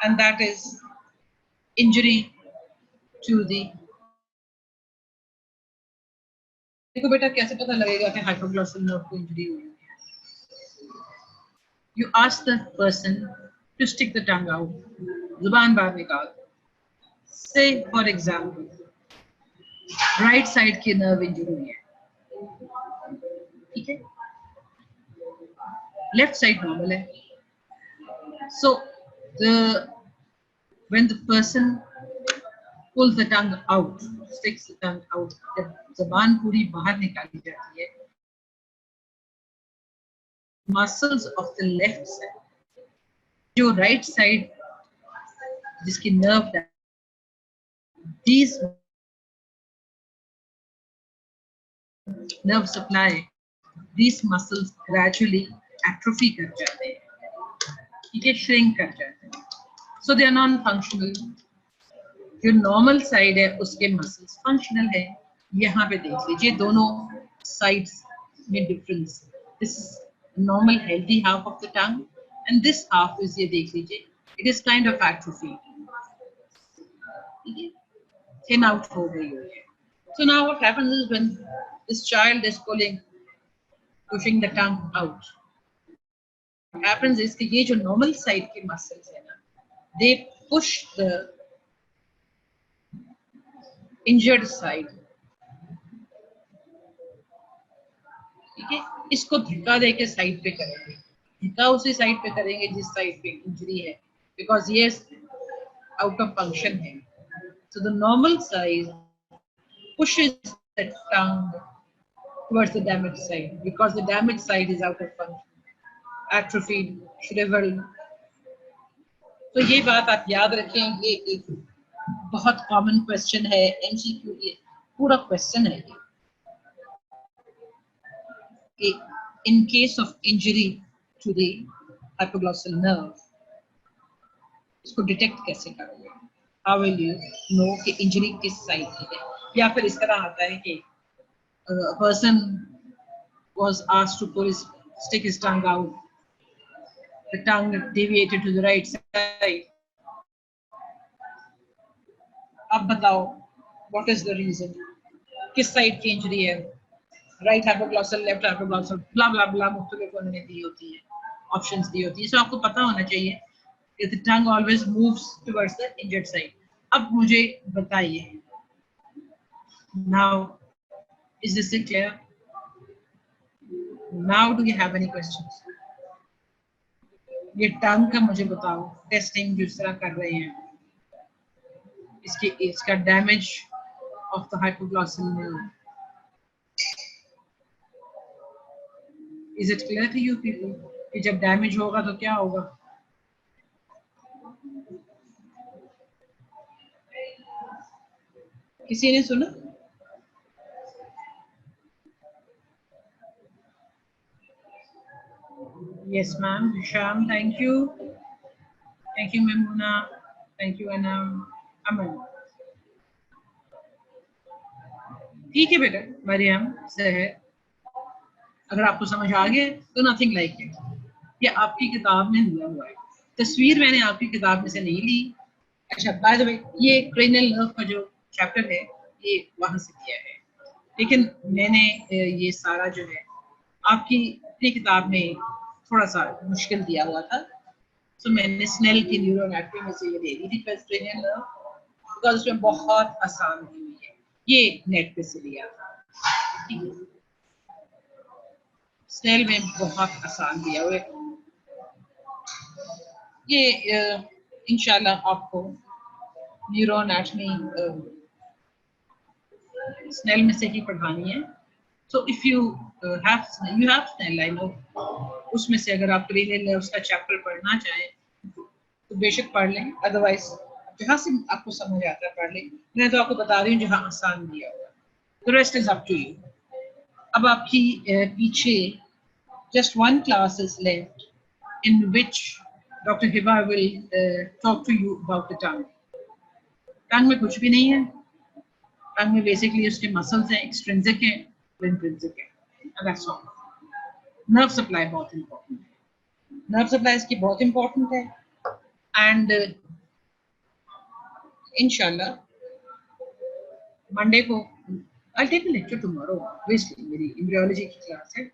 and that is injury to the. देखो बेटा कैसे पता लगेगा कि hypoglossal nerve को injury हुई है? You ask the person to stick the tongue out, जुबान बाहर निकाल. Say for example, right side की nerve injury हुई है, ठीक है? Left side normal है. So when the person pulls the tongue out, sticks the tongue out, जब ज़बान पूरी बाहर निकाली जाती है, muscles of the left side, जो right side जिसकी nerve है, these nerve supply, these muscles gradually atrophy कर जाते हैं, ठीक है, shrink कर जाते हैं. So they are non-functional. जो normal side है उसके muscles functional है. यहाँ पे देख लीजिए दोनों sides में difference. This is normal healthy half of the tongue, and this half is, ये देख लीजिए, it is kind of atrophy. Thin out हो गई है. So now what happens is when this child is pushing the tongue out, what happens is कि ये जो normal side के muscles है ना, they push the injured side. ठीक है, इसको धक्का देके साइड पे करेंगे, धक्का उसी साइड पे करेंगे जिस साइड पे इंजरी है, because ये out of function है. So the normal side pushes the tongue towards the damaged side because the damaged side is out of function. atrophied, shriveled. तो ये बात आप याद रखें, ये एक बहुत कॉमन क्वेश्चन है, एमसीक्यू ये पूरा क्वेश्चन है कि in case of injury to the hypoglossal nerve, इसको डिटेक्ट कैसे करोगे? हाउ विल यू नो कि इंजरी किस साइड की है? या फिर इस तरह आता है कि person was asked to pull his, stick his tongue out, the tongue deviated to the right side. अब बताओ what is the reason? किस साइड की इंजरी है? राइट हाइपोग्लॉसल, लेफ्ट हाइपोग्लॉसल, ब्ला ब्ला ब्ला, मुख्तलिफ उन्होंने दी होती है, ऑप्शंस दी होती है। सो आपको पता होना चाहिए कि the tongue always moves towards the injured side. अब मुझे बताइए, now is this clear? Now do you have any questions? ये टंग का मुझे बताओ, टेस्टिंग जिस तरह कर रहे हैं, इसका damage of the hypoglossal nerve, is it clear to you people कि जब डैमेज होगा तो क्या होगा? किसी ने सुना? Yes, ma'am. Sham, thank you. Thank you, Memuna. Thank you, Anam. Aman. ठीक है बेटा, मरियम सहर, अगर आपको समझ आ गया तो नथिंग लाइक इट, ये आपकी किताब में दिया हुआ है, तस्वीर मैंने आपकी किताब में से नहीं ली। अच्छा, बाय द वे, ये क्रेनियल नर्व का जो चैप्टर है ये वहां से दिया है, लेकिन मैंने ये सारा जो है आपकी अपनी किताब में थोड़ा सा मुश्किल दिया हुआ था, तो मैंने स्नेल की न्यूरोएनाटमी में से ये दे दी थी क्रेनियल नर्व, बिकॉज उसमें बहुत आसान दी हुई है, ये नेट पे से लिया था, ठीक है, स्नेल में बहुत आसान दिया हुआ है ये। इंशाल्लाह आपको न्यूरोएनाटमी स्नेल में से ही पढ़ानी है। So if you have Snell, I know, उसमें से अगर आप क्रेनियल नर्व्स का चैप्टर पढ़ना चाहें तो बेशक पढ़ लें, अदरवाइज जहाँ से आपको समझ आता है पढ़ लें। मैं तो आपको बता रही हूँ जहाँ आसान दिया हुआ, the rest is up to you. अब आपकी पीछे just one class is left in which Dr. Hiba will talk to you about the tongue. Tongue में कुछ भी नहीं है, tongue में basically उसके muscles हैं, extrinsic हैं, intrinsic हैं, and that's all. Nerve supply बहुत important है, nerve supply इसकी बहुत important है, and inshallah Monday को I'll take a lecture tomorrow, obviously मेरी embryology की class है,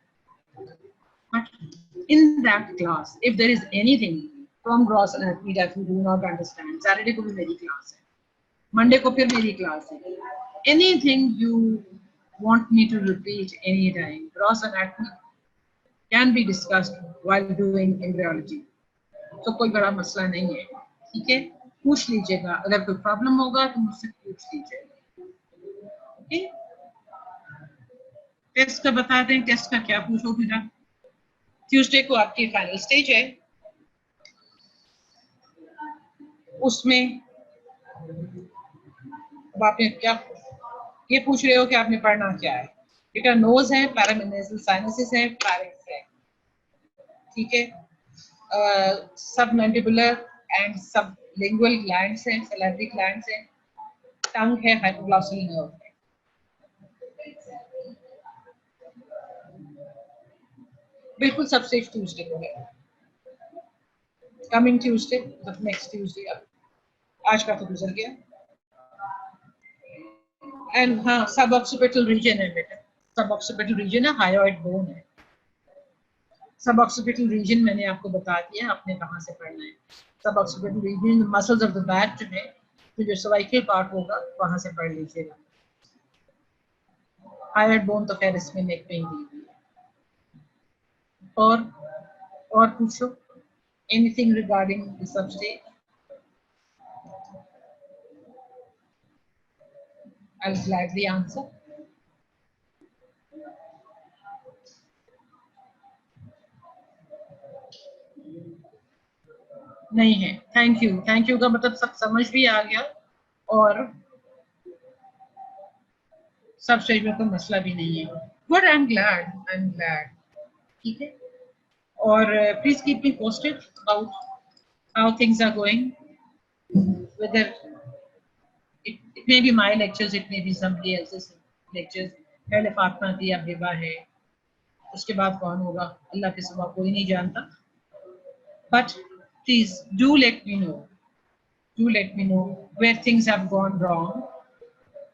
but in that class if there is anything from gross anatomy that you do not understand, Saturday को भी मेरी class है, Monday को फिर मेरी class है, anything you want me to repeat anytime, gross anatomy can be discussed while doing embryology, तो कोई बड़ा मसला नहीं है, ठीक है, पूछ लीजिएगा, अगर कोई प्रॉब्लम होगा तो मुझसे पूछ लीजिएगा, ओके। टेस्ट का बता दें, टेस्ट का क्या पूछो बेटा? ट्यूसडे को आपकी फाइनल स्टेज है, उसमें अब आपने क्या ये पूछ रहे हो कि आपने पढ़ना क्या है बेटा? नोज है, पैरामेनेजल साइनसेस है, फारिंक्स है, ठीक है, सबमैंडिबुलर एंड सबलिंगुअल ग्लैंड्स हैं, सैलिवरी ग्लैंड्स हैं, टंग है, हाइपोग्लॉसल नर्व है, बिल्कुल सब स्टेज ट्यूसडे को है, कमिंग ट्यूसडे, नेक्स्ट ट्यूसडे, आज का तो गुजर गया। एंड हाँ, सब ऑक्सीपिटल रीजन है बेटा, सब ऑक्सीपिटल रीजन है, हायोइड बोन है, सब ऑक्सीपिटल रीजन मैंने आपको बता दिया, आपने कहाँ से पढ़ना है। Suboccipital region muscles of the back जो है, तो जो सर्वाइकल पार्ट होगा वहां से पढ़ लीजिएगा। हायोइड बोन तो खैर इसमें नेक में ही दी हुई है। और पूछो, anything regarding the substage? I'll gladly answer. नहीं है। थैंक यू का मतलब सब समझ भी आ गया और सब स्टेज में तो मसला भी नहीं है। Good, I am glad. ठीक है, और please keep me posted about how things are going, whether it may be my lectures, it may be somebody else's lectures. पहले फातिमा थी, अब हिबा है, उसके बाद कौन होगा अल्लाह के सिवा कोई नहीं जानता। But please do let me know. Do let me know where things have gone wrong,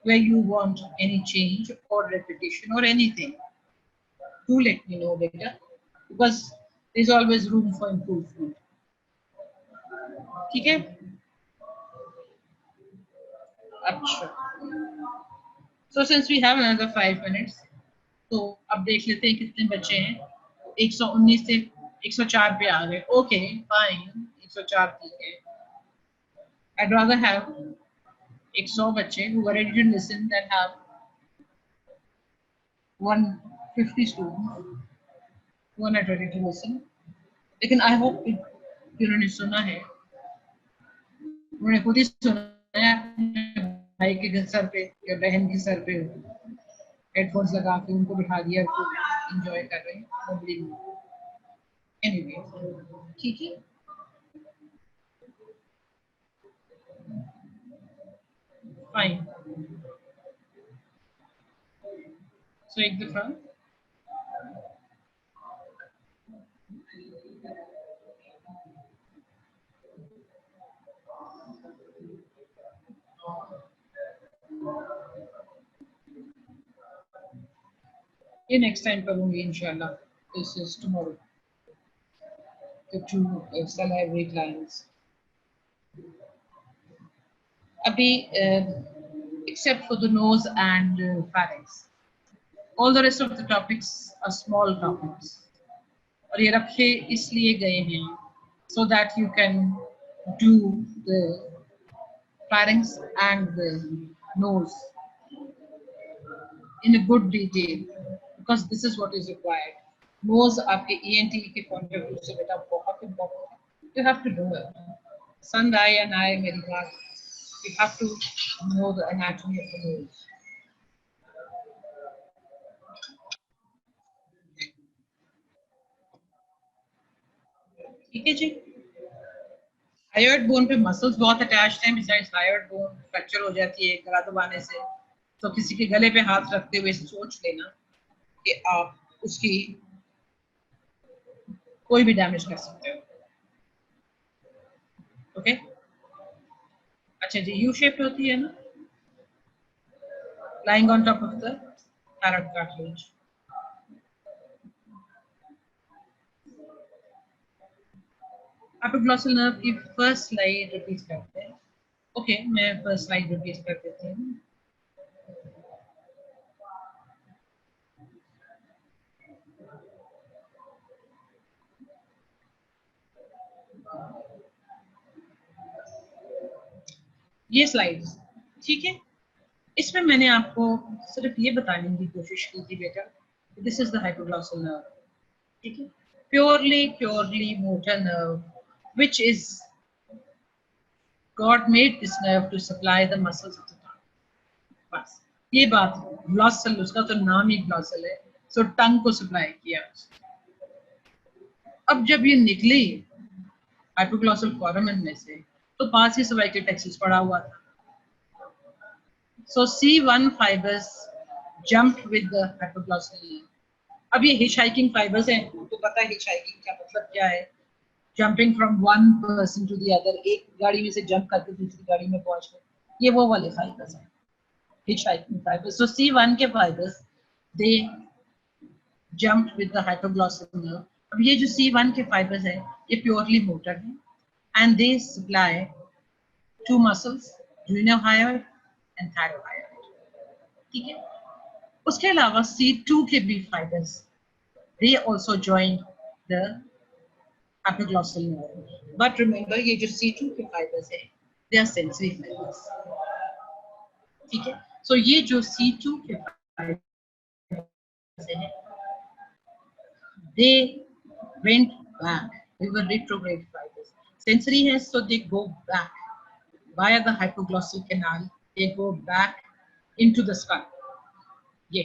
where you want any change or repetition or anything. Do let me know better, because there's always room for improvement. ठीक है? अच्छा, so since we have another 5 minutes, तो अब देख लेते हैं कितने बचे हैं। 119 से 104 पे आ गए। ओके फाइन, 104 ठीक है। I'd rather have 100 बच्चे who are ready to listen than have 150 students who are not ready to listen. लेकिन आई होप जिन्होंने सुना है उन्होंने खुद ही सुना है, अपने भाई के सर पे या बहन के सर पे हेडफोन्स लगा के उनको बिठा दिया, तो एंजॉय कर रहे हैं। एनीवे, ठीक है, फाइन। सो एक दफा ये नेक्स्ट टाइम करूंगी इंशाल्लाह। This is tomorrow, the two salivary glands. अभी except for the nose and pharynx, all the rest of the topics are small topics. और ये रखे इसलिए गए हैं so that you can do the pharynx and the nose in a good detail, because this is what is required. Nose आपके ENT के point of view से बेटा बहुत important है. You have to do it. Sandai and I, मेरी बात, you have to know the anatomy of the nose. ठीक है जी। हायोइड बोन पे मसल्स बहुत अटैच्ड हैं, बिसाइड्स हायोइड बोन फ्रैक्चर हो जाती है करा दबाने से, तो किसी के गले पे हाथ रखते हुए सोच लेना कि आप उसकी कोई भी डैमेज कर सकते हो। ओके, अच्छा जी, यू शेप होती है ना, lying on top of the thyroid cartilage. Hypoglossal nerve की फर्स्ट स्लाइड रिपीट करते हैं। ओके, मैं फर्स्ट स्लाइड रिपीट कर देती हूँ। ये स्लाइड्स ठीक है, इसमें मैंने आपको सिर्फ ये बताने की कोशिश की थी बेटा, this is the hypoglossal nerve. ठीक है, purely motor nerve which is God made this nerve to supply the muscles of the tongue. बस ये बात, ग्लॉसल उसका तो नाम ही ग्लॉसल है, सो टंग को सप्लाई किया। अब जब ये निकली हाइपोग्लॉसल फोरामेन में से, तो पास ही सर्वाइकल प्लेक्सस पड़ा हुआ था। So C1 fibers jumped with the hypoglossal nerve. अब ये hitchhiking fibers हैं, तो पता है hitchhiking का मतलब क्या है? Jumping from one person to the other, एक गाड़ी में से jump करके दूसरी गाड़ी में पहुंच गए, ये वो वाले fibers हैं, hitchhiking fibers. So C1 के fibers, they jumped with the hypoglossal nerve. अब ये जो C1 के fibers हैं, ये purely motor हैं, and they supply two muscles, glenohyoid and thyrohyoid. ठीक है, उसके अलावा C2 के भी fibers, they also join the hypoglossal nerve. But remember ये जो C2 के फाइबर्स है, दे आर सेंसरी फाइबर्स। ठीक है, सो ये जो C2 के फाइबर्स है, they went back, they were retrograde fibres, sensory है, so they go back via the hypoglossal canal. They go back into the skull. ये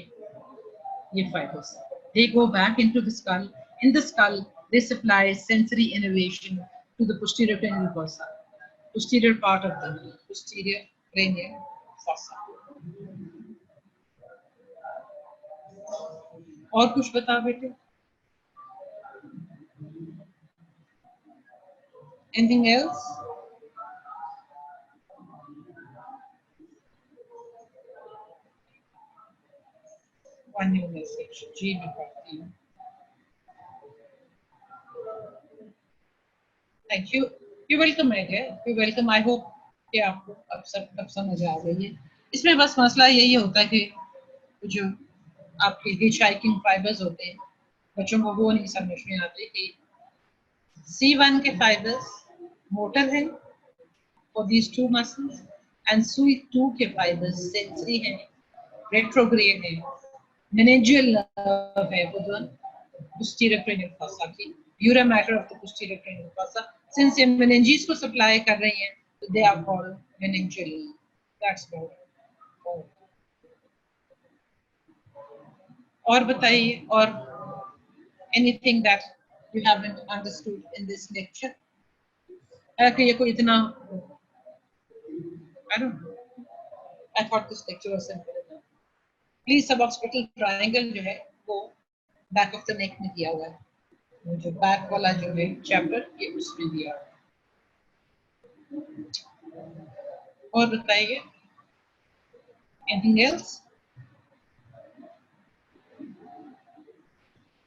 fibers. They go back into the skull. In the skull, they supply sensory innervation to the posterior cranial fossa, posterior part of the posterior cranial fossa. और कुछ बता बेटे? Anything else? One new message. जी मैं पढ़ती हूँ. Thank you. You're welcome, my dear. You're welcome. I hope कि आपको अब सब समझ आ गई है. इसमें बस मसला यही होता है कि जो आपके हिचहाइकिंग फाइबर्स होते हैं, बच्चों को वो नहीं समझ में आते कि C1 के फाइबर्स मोटर हैं for these two muscles and C2 के फाइबर्स सेंसरी हैं, रेट्रोग्रेड हैं, meningeal nerve है वो जो posterior cranial fossa की pure matter of the posterior cranial fossa. Since ये meninges को supply कर रही हैं, so they are called meningeal nerve. That's about it. और बताइए, और anything that you haven't understood in this lecture? कि ये कोई इतना, I don't know. I thought this lecture was simple enough. Please suboccipital triangle जो है वो back of the neck में दिया हुआ है. जो back वाला जो है chapter ये उसमें दिया हुआ है. और बताइए, anything else?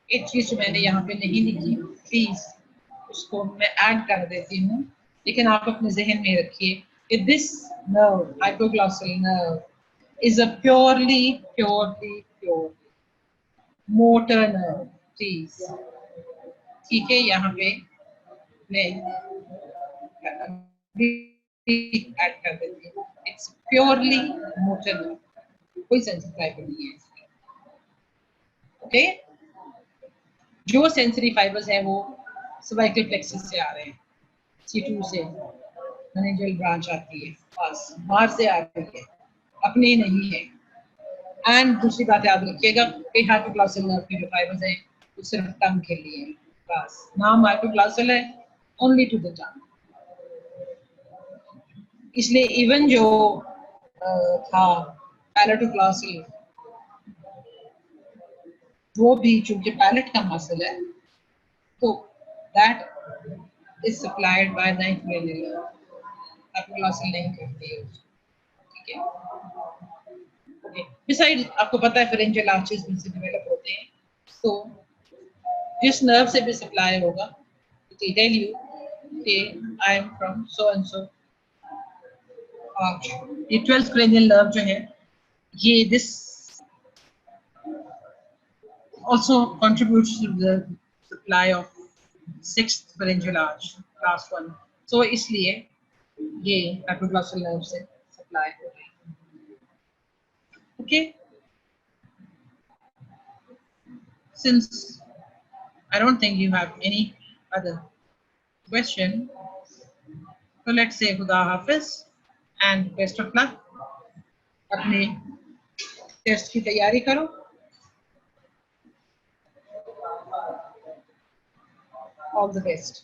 एक चीज मैंने यहाँ पे नहीं लिखी, प्लीज उसको मैं ऐड कर देती हूँ, लेकिन आप अपने जहन में रखिए कि this nerve, hypoglossal nerve, is a purely motor nerve. Please, ठीक है, यहाँ पे मैं ऐड कर देती हूँ. It's purely motor nerve, कोई सेंसरी फाइबर नहीं है इसमें. ओके, जो सेंसरी फाइबर्स हैं वो सर्वाइकल प्लेक्सस से आ रहे हैं, C2 से मेनिंजियल ब्रांच आती है, बस बाहर से आ रही है, अपनी नहीं है. एंड दूसरी बात याद रखिएगा कि हाइपोग्लॉसल नर्व के जो फाइबर्स हैं वो सिर्फ टंग के लिए है, बस नाम हाइपोग्लॉसल है, ओनली टू द टंग. इसलिए इवन जो था पैलेटोग्लॉसल, वो भी चूंकि पैलेट का मसल है, तो that is supplied by the cranial nerve. Hypoglossal नहीं करती है, ठीक है. ओके, बिसाइड आपको पता है pharyngeal arches भी से डेवलप होते हैं, तो जिस नर्व से भी सप्लाई होगा, they tell you कि I am from so and so arch. ये 12th cranial nerve जो है, ये this also contributes to the supply of 6th pharyngeal arch, last one. So इसलिए ये hypoglossal nerve से supply हो रही है. Okay. Since I don't think you have any other question, so let's say Khuda Hafiz and best of luck. अपने test की तैयारी करो. All the best.